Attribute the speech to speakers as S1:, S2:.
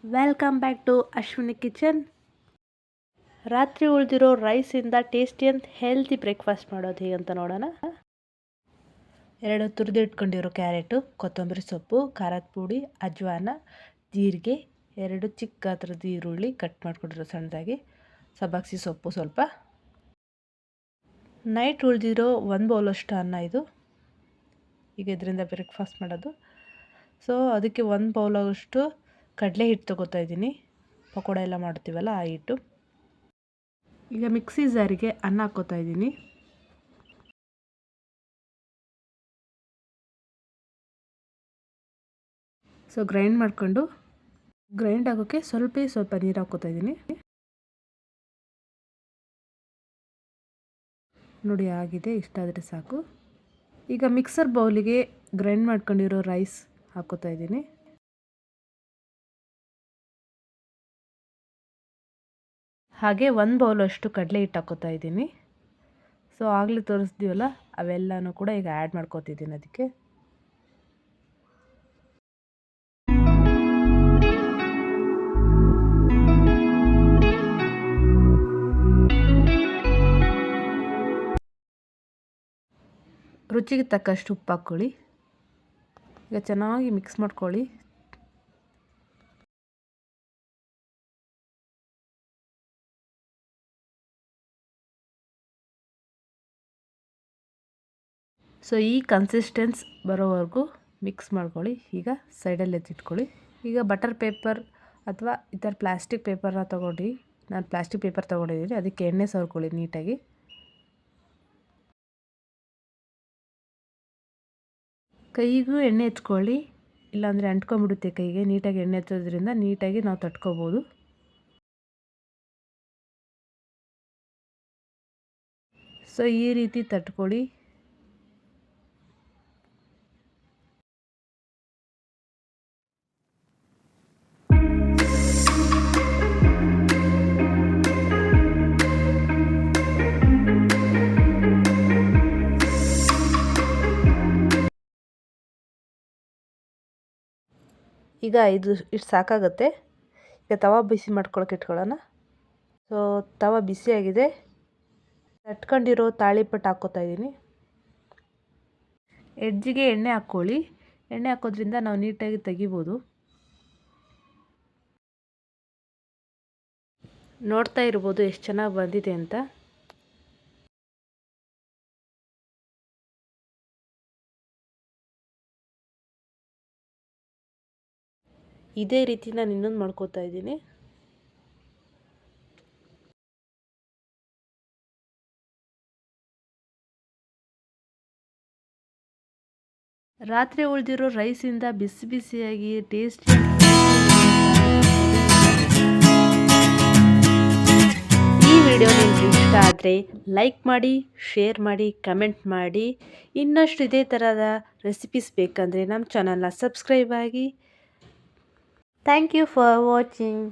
S1: Welcome back to Ashwini kitchen. ರಾತ್ರಿ ಉಳಿದಿರೋ ರೈಸಿಂದ ಟೇಸ್ಟಿ ಅಂತ ಹೆಲ್ತಿ ಬ್ರೇಕ್ಫಾಸ್ಟ್ ಮಾಡೋದು ಹೇಗಂತ ನೋಡೋಣ. 2 ತುರಿದಿಟ್ಕೊಂಡಿರೋ ಕ್ಯಾರೆಟು, ಕೊತ್ತಂಬರಿ ಸೊಪ್ಪು, ಖಾರದ ಪುಡಿ, ಅಜ್ವಾನ, ಜೀರಿಗೆ, 2 ಚಿಕ್ಕ ಗಾತ್ರದ ಈರುಳ್ಳಿ ಕಟ್ ಮಾಡ್ಕೊಂಡಿರೋ ಸಣ್ಣದಾಗಿ, ಸಬ್ಬಾಕ್ಸಿ ಸೊಪ್ಪು ಸ್ವಲ್ಪ. ನೈಟ್ ಉಳಿದಿರೋ 1 ಬೌಲಷ್ಟು ಅನ್ನ ಇದು. ಈಗ ಇದರಿಂದ ಬ್ರೇಕ್ಫಾಸ್ಟ್ ಮಾಡೋದು. ಸೊ ಅದಕ್ಕೆ 1 ಬೌಲಷ್ಟು ಕಡಲೆ ಹಿಟ್ಟು ತೊಗೋತಾ ಇದ್ದೀನಿ. ಪಕೋಡ ಎಲ್ಲ ಮಾಡ್ತೀವಲ್ಲ ಆ ಹಿಟ್ಟು. ಈಗ ಮಿಕ್ಸಿ ಜಾರಿಗೆ ಅನ್ನ ಹಾಕ್ಕೋತಾ ಇದ್ದೀನಿ. ಸೊ ಗ್ರೈಂಡ್ ಆಗೋಕ್ಕೆ ಸ್ವಲ್ಪ ನೀರು ಹಾಕ್ಕೋತಾ ಇದ್ದೀನಿ. ನೋಡಿ ಆಗಿದೆ, ಇಷ್ಟಾದರೆ ಸಾಕು. ಈಗ ಮಿಕ್ಸರ್ ಬೌಲಿಗೆ ಗ್ರೈಂಡ್ ಮಾಡ್ಕೊಂಡಿರೋ ರೈಸ್ ಹಾಕ್ಕೋತಾ ಇದ್ದೀನಿ. ಹಾಗೆ 1 ಬೌಲಷ್ಟು ಕಡಲೆ ಹಿಟ್ಟು ಹಾಕ್ಕೋತಾ ಇದ್ದೀನಿ. ಸೊ ಆಗಲೇ ತೋರಿಸ್ತೀವಲ್ಲ ಅವೆಲ್ಲನೂ ಕೂಡ ಈಗ ಆ್ಯಡ್ ಮಾಡ್ಕೋತಿದ್ದೀನಿ ಅದಕ್ಕೆ. ರುಚಿಗೆ ತಕ್ಕಷ್ಟು ಉಪ್ಪು ಹಾಕ್ಕೊಳ್ಳಿ. ಈಗ ಚೆನ್ನಾಗಿ ಮಿಕ್ಸ್ ಮಾಡ್ಕೊಳ್ಳಿ. ಸೊ ಈ ಕನ್ಸಿಸ್ಟೆನ್ಸ್ ಬರೋವರೆಗೂ ಮಿಕ್ಸ್ ಮಾಡ್ಕೊಳ್ಳಿ. ಈಗ ಸೈಡಲ್ಲಿ ಎತ್ತಿಟ್ಕೊಳ್ಳಿ. ಈಗ ಬಟರ್ ಪೇಪರ್ ಅಥವಾ ಈ ಥರ ಪ್ಲಾಸ್ಟಿಕ್ ಪೇಪರ್ನ ತೊಗೊಂಡು, ನಾನು ಪ್ಲಾಸ್ಟಿಕ್ ಪೇಪರ್ ತೊಗೊಂಡಿದ್ದೀನಿ, ಅದಕ್ಕೆ ಎಣ್ಣೆ ಸವರ್ಕೊಳ್ಳಿ ನೀಟಾಗಿ. ಕೈಗೂ ಎಣ್ಣೆ ಹಚ್ಕೊಳ್ಳಿ, ಇಲ್ಲಾಂದರೆ ಅಂಟ್ಕೊಂಡ್ಬಿಡುತ್ತೆ ಕೈಗೆ. ನೀಟಾಗಿ ಎಣ್ಣೆ ಹಚ್ಚೋದ್ರಿಂದ ನೀಟಾಗಿ ನಾವು ತಟ್ಕೋಬೋದು. ಸೊ ಈ ರೀತಿ ತಟ್ಕೊಳ್ಳಿ. ಈಗ ಇಷ್ಟು ಸಾಕಾಗುತ್ತೆ. ಈಗ ತವಾ ಬಿಸಿ ಮಾಡ್ಕೊಳಕ್ಕೆ ಇಟ್ಕೊಳ್ಳೋಣ. ಸೊ ತವಾ ಬಿಸಿಯಾಗಿದೆ. ತಟ್ಕೊಂಡಿರೋ ತಾಳಿಪಟ್ಟು ಹಾಕ್ಕೋತಾ ಇದ್ದೀನಿ. ಎಡ್ಜಿಗೆ ಎಣ್ಣೆ ಹಾಕ್ಕೊಳ್ಳಿ. ಎಣ್ಣೆ ಹಾಕೋದ್ರಿಂದ ನಾವು ನೀಟಾಗಿ ತೆಗಿಬೋದು. ನೋಡ್ತಾ ಇರ್ಬೋದು ಎಷ್ಟು ಚೆನ್ನಾಗಿ ಬಂದಿದೆ ಅಂತ. ಇದೇ ರೀತಿ ನಾನು ಇನ್ನೊಂದು ಮಾಡ್ಕೋತಾ ಇದ್ದೀನಿ. ರಾತ್ರಿ ಉಳಿದಿರೋ ರೈಸಿಂದ ಬಿಸಿ ಬಿಸಿಯಾಗಿ ಟೇಸ್ಟಿ. ಈ ವಿಡಿಯೋ ನಿಮಗೆ ಇಷ್ಟ ಆದರೆ ಲೈಕ್ ಮಾಡಿ, ಶೇರ್ ಮಾಡಿ, ಕಮೆಂಟ್ ಮಾಡಿ. ಇನ್ನಷ್ಟು ಇದೇ ಥರದ ರೆಸಿಪೀಸ್ ಬೇಕಂದರೆ ನಮ್ಮ ಚಾನಲ್ನ ಸಬ್ಸ್ಕ್ರೈಬ್ ಆಗಿ. Thank you for watching.